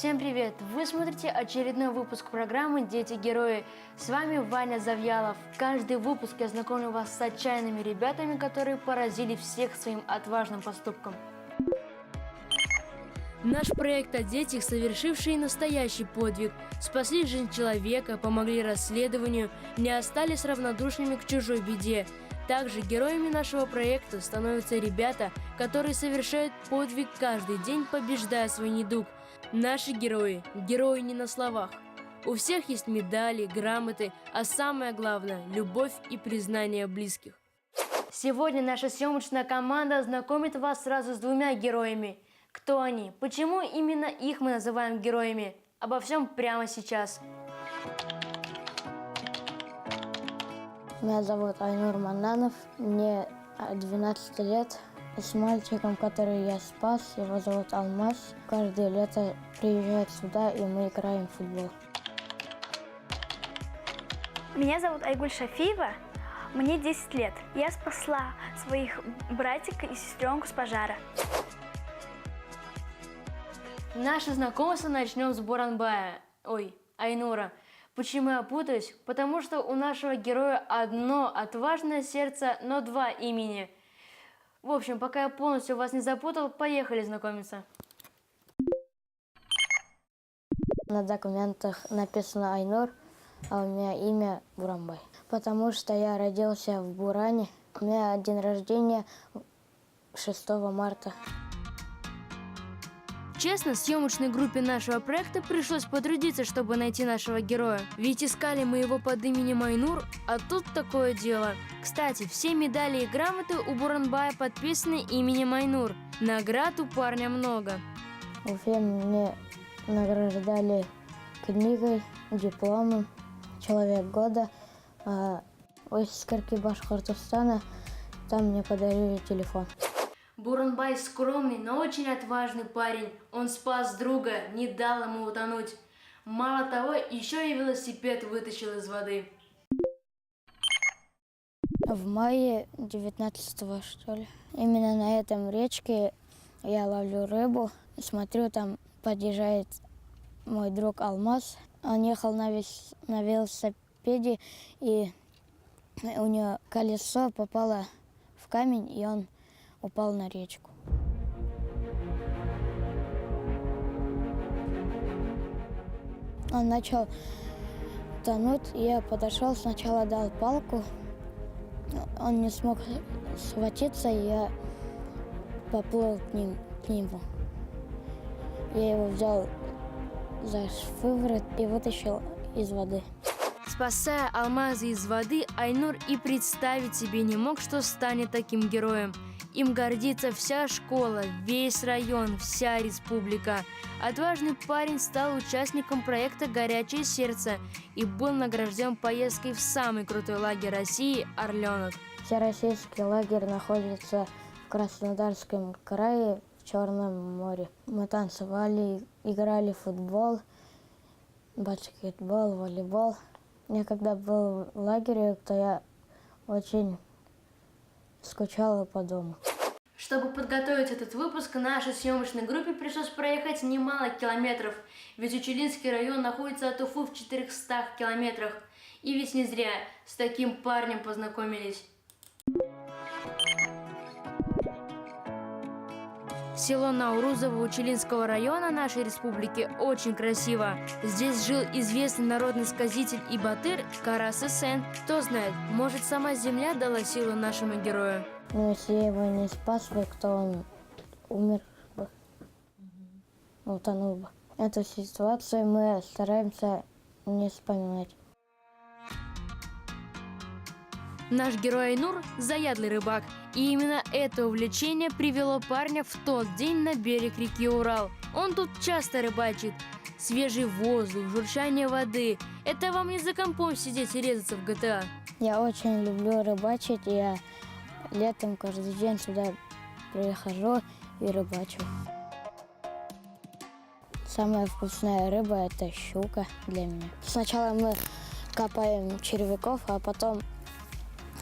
Всем привет! Вы смотрите очередной выпуск программы «Дети-герои». С вами Ваня Завьялов. Каждый выпуск я знакомлю вас с отчаянными ребятами, которые поразили всех своим отважным поступком. Наш проект о детях, совершившие настоящий подвиг, спасли жизнь человека, помогли расследованию, не остались равнодушными к чужой беде. Также героями нашего проекта становятся ребята, которые совершают подвиг каждый день, побеждая свой недуг. Наши герои – герои не на словах. У всех есть медали, грамоты, а самое главное – любовь и признание близких. Сегодня наша съемочная команда знакомит вас сразу с двумя героями. Кто они? Почему именно их мы называем героями? Обо всем прямо сейчас. Меня зовут Айнур Маннанов, мне 12 лет. С мальчиком, который я спас, его зовут Алмаз. Каждое лето приезжает сюда, и мы играем в футбол. Меня зовут Айгуль Шафиева, мне 10 лет. Я спасла своих братика и сестренку с пожара. Наше знакомство начнем с Буранбая, Айнура. Почему я путаюсь? Потому что у нашего героя одно отважное сердце, но два имени. В общем, пока я полностью вас не запутал, поехали знакомиться. На документах написано Айнур, а у меня имя Буранбай. Потому что я родился в Буране. У меня день рождения 6 марта. Честно, съемочной группе нашего проекта пришлось потрудиться, чтобы найти нашего героя. Ведь искали мы его под именем Айнур, а тут такое дело. Кстати, все медали и грамоты у Буранбая подписаны именем Айнур. Наград у парня много. В Уфе мне награждали книгой, дипломом, «Человек года». В Искорке Башкортостана там мне подарили телефон. Буранбай скромный, но очень отважный парень. Он спас друга, не дал ему утонуть. Мало того, еще и велосипед вытащил из воды. В мае 19-го, что ли. Именно на этом речке я ловлю рыбу. Смотрю, там подъезжает мой друг Алмаз. Он ехал на велосипеде, и у него колесо попало в камень, и он упал на речку. Он начал тонуть, я подошел, сначала дал палку, он не смог схватиться, и я поплыл к нему. Я его взял за шиворот и вытащил из воды. Спасая Алмаза из воды, Айнур и представить себе не мог, что станет таким героем. Им гордится вся школа, весь район, вся республика. Отважный парень стал участником проекта «Горячее сердце» и был награжден поездкой в самый крутой лагерь России – Орленок. Всероссийский лагерь находится в Краснодарском крае, в Черном море. Мы танцевали, играли в футбол, баскетбол, волейбол. Я когда был в лагере, то я очень скучала по дому. Чтобы подготовить этот выпуск, нашей съемочной группе пришлось проехать немало километров, ведь Учелинский район находится от Уфы в 400 километрах. И ведь не зря с таким парнем познакомились. Село Наурузово Учелинского района нашей республики очень красиво. Здесь жил известный народный сказитель и батыр Карас-Эсен. Кто знает, может, сама земля дала силу нашему герою. Но если я его не спас бы, то он умер бы, утонул бы. Эту ситуацию мы стараемся не вспоминать. Наш герой Айнур – заядлый рыбак. И именно это увлечение привело парня в тот день на берег реки Урал. Он тут часто рыбачит. Свежий воздух, журчание воды – это вам не за компом сидеть и резаться в GTA. Я очень люблю рыбачить, и я летом каждый день сюда прихожу и рыбачу. Самая вкусная рыба – это щука для меня. Сначала мы копаем червяков, а потом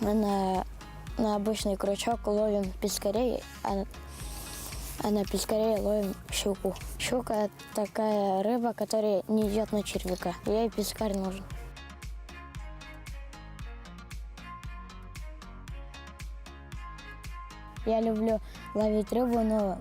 на обычный крючок ловим пескарей, А на пескаре ловим щуку. Щука – такая рыба, которая не идет на червяка. Ей пескарь нужен. Я люблю ловить рыбу, но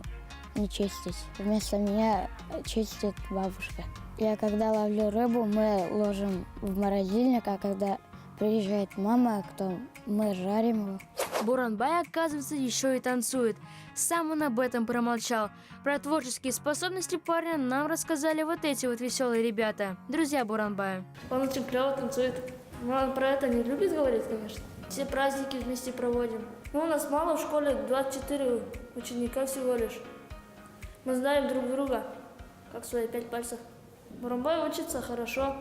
не чистить. Вместо меня чистит бабушка. Я когда ловлю рыбу, мы ложим в морозильник, а когда приезжает мама, то мы жарим его. Буранбай, оказывается, еще и танцует. Сам он об этом промолчал. Про творческие способности парня нам рассказали вот эти вот веселые ребята, друзья Буранбая. Он очень клево танцует. Но он про это не любит говорить, конечно. Все праздники вместе проводим. Ну, у нас мало в школе, 24 ученика всего лишь. Мы знаем друг друга, как свои 5 пальцев. Буранбай учится хорошо,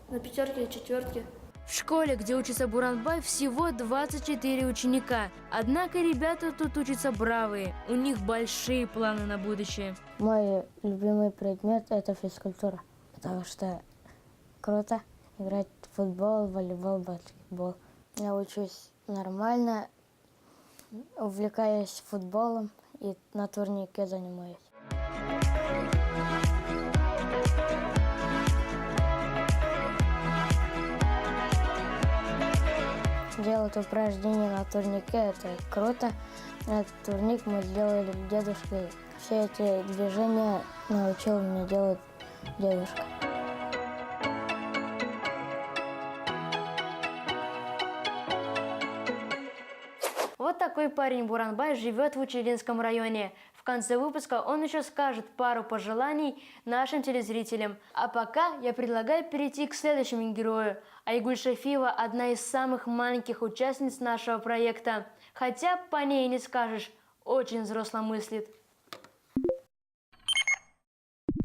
на пятерке и четверке. В школе, где учится Буранбай, всего 24 ученика. Однако ребята тут учатся бравые. У них большие планы на будущее. Мой любимый предмет – это физкультура, потому что круто играть в футбол, волейбол, баскетбол. Я учусь нормально, увлекаюсь футболом и на турнике занимаюсь. Делать упражнения на турнике – это круто. Этот турник мы сделали с дедушкой. Все эти движения научил меня делать дедушка. Вот такой парень Буранбай живет в Учрединском районе. В конце выпуска он еще скажет пару пожеланий нашим телезрителям. А пока я предлагаю перейти к следующему герою. Айгуль Шафиева – одна из самых маленьких участниц нашего проекта. Хотя по ней не скажешь, очень взросло мыслит.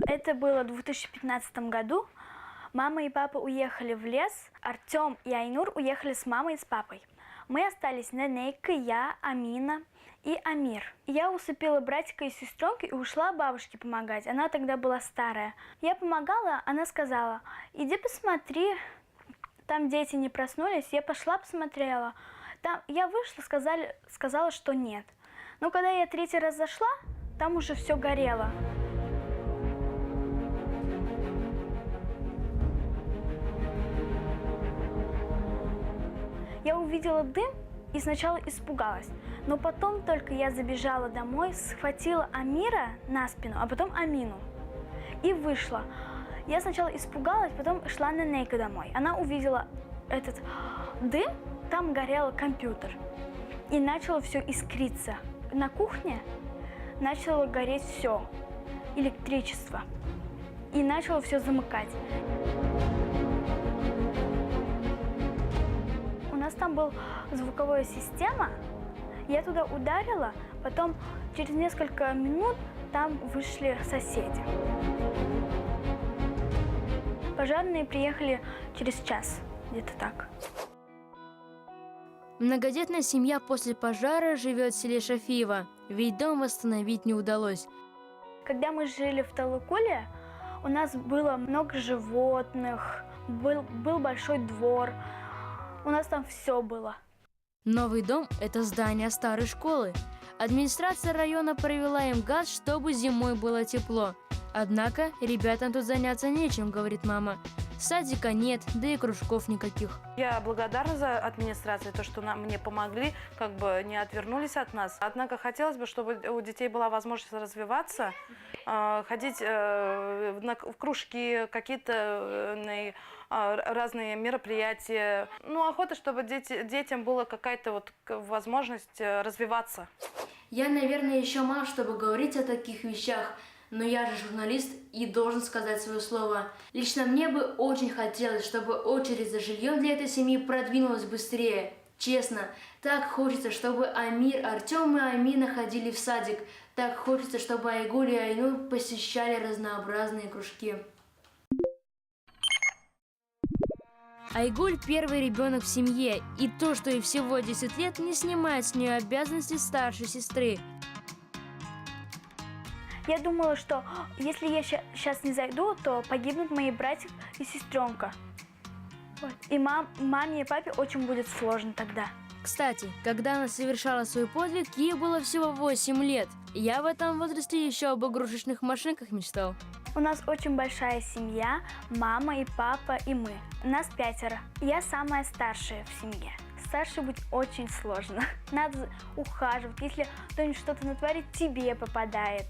Это было в 2015 году. Мама и папа уехали в лес. Артем и Айнур уехали с мамой и с папой. Мы остались Ненейка, я, Амина и Амир. Я усыпила братика и сестренку и ушла бабушке помогать. Она тогда была старая. Я помогала, она сказала: иди посмотри, там дети не проснулись. Я пошла, посмотрела. Там я вышла, сказала, что нет. Но когда я 3-й раз зашла, там уже все горело. Я увидела дым и сначала испугалась, но потом только я забежала домой, схватила Амира на спину, а потом Амину и вышла. Я сначала испугалась, потом шла Ненейка домой. Она увидела этот дым, там горел компьютер и начало все искриться. На кухне начало гореть все, электричество, и начало все замыкать. У нас там была звуковая система, я туда ударила, потом через несколько минут там вышли соседи. Пожарные приехали через час, где-то так. Многодетная семья после пожара живет в селе Шафиево, ведь дом восстановить не удалось. Когда мы жили в Талыкуле, у нас было много животных, был большой двор. У нас там все было. Новый дом – это здание старой школы. Администрация района провела им газ, чтобы зимой было тепло. Однако ребятам тут заняться нечем, говорит мама. Садика нет, да и кружков никаких. Я благодарна за администрацию, то, что мне помогли, как бы не отвернулись от нас. Однако хотелось бы, чтобы у детей была возможность развиваться, ходить в кружки, какие-то разные мероприятия. Ну, охота, чтобы детям была какая-то вот возможность развиваться. Я, наверное, еще мало, чтобы говорить о таких вещах. Но я же журналист и должен сказать свое слово. Лично мне бы очень хотелось, чтобы очередь за жильем для этой семьи продвинулась быстрее. Честно, так хочется, чтобы Амир, Артем и Амина ходили в садик. Так хочется, чтобы Айгуль и Айнур посещали разнообразные кружки. Айгуль – первый ребенок в семье, и то, что ей всего 10 лет, не снимает с нее обязанности старшей сестры. Я думала, что если я сейчас не зайду, то погибнут мои братик и сестренка. Вот. И маме и папе очень будет сложно тогда. Кстати, когда она совершала свой подвиг, ей было всего 8 лет. Я в этом возрасте еще об игрушечных машинках мечтал. У нас очень большая семья, мама и папа и мы. Нас 5. Я самая старшая в семье. Старшей быть очень сложно. Надо ухаживать, если кто-нибудь что-то натворит, тебе попадает.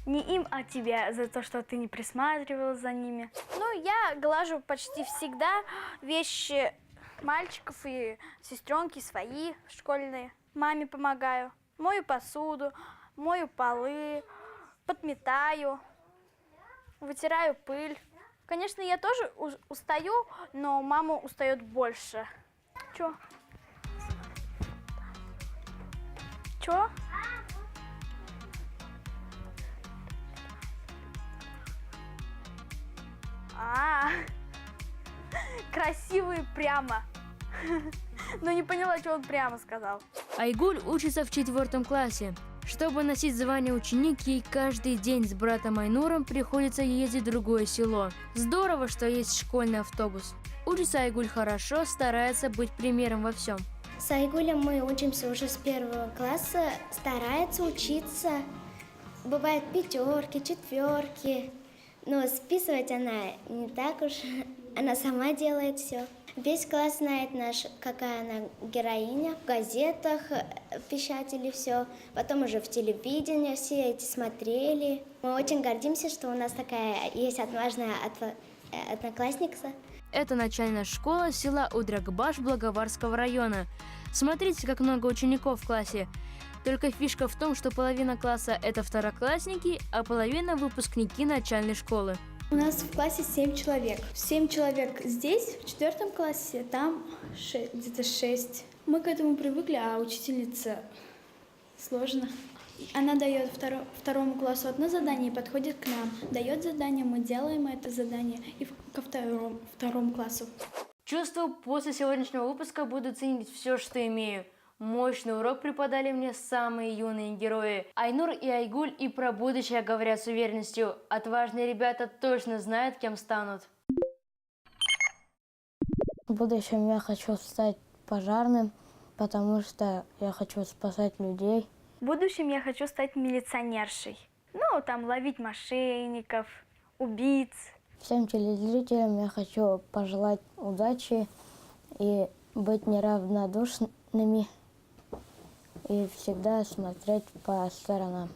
Не им, а тебе за то, что ты не присматривала за ними. Ну, я глажу почти всегда вещи мальчиков и сестренки свои школьные. Маме помогаю. Мою посуду, мою полы, подметаю, вытираю пыль. Конечно, я тоже устаю, но мама устает больше. Чё? Чё? Красивый прямо. Но не поняла, что он прямо сказал. Айгуль учится в 4 классе. Чтобы носить звание ученик, ей каждый день с братом Айнуром приходится ездить в другое село. Здорово, что есть школьный автобус. Учится Айгуль хорошо, старается быть примером во всем. С Айгулем мы учимся уже с 1 класса, старается учиться. Бывают 5, 4, но списывать она не так уж, она сама делает все. Весь класс знает какая она героиня. В газетах печатали все, потом уже в телевидении все эти смотрели. Мы очень гордимся, что у нас такая есть отважная одноклассница. Это начальная школа села Удрагбаш Благоварского района. Смотрите, как много учеников в классе. Только фишка в том, что половина класса – это второклассники, а половина – выпускники начальной школы. У нас в классе 7 человек. 7 человек здесь, в 4 классе, там где-то 6. Мы к этому привыкли, а учительница сложно. Она дает второму классу одно задание и подходит к нам. Дает задание, мы делаем это задание и ко второму классу. Чувствую, после сегодняшнего выпуска буду ценить все, что имею. Мощный урок преподали мне самые юные герои. Айнур и Айгуль и про будущее говорят с уверенностью. Отважные ребята точно знают, кем станут. В будущем я хочу стать пожарным, потому что я хочу спасать людей. В будущем я хочу стать милиционершей. Ну, там ловить мошенников, убийц. Всем телезрителям я хочу пожелать удачи и быть неравнодушными и всегда смотреть по сторонам.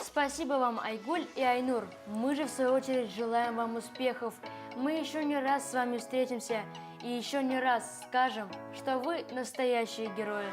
Спасибо вам, Айгуль и Айнур. Мы же, в свою очередь, желаем вам успехов. Мы еще не раз с вами встретимся и еще не раз скажем, что вы настоящие герои.